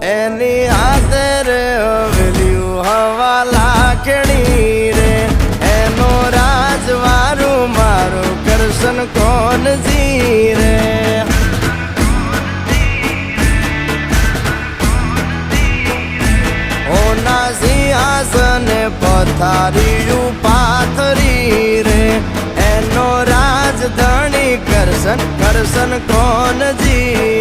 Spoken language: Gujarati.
એની હાથે રે હવેલ્યું હવા લાખણી રે એનો રાજવારું મારું કરશન કોણ જી રે ઓના સિંહાસને પથારીયું પાથરી રે એનો રાજધણી કરશન કરશન કોણ જી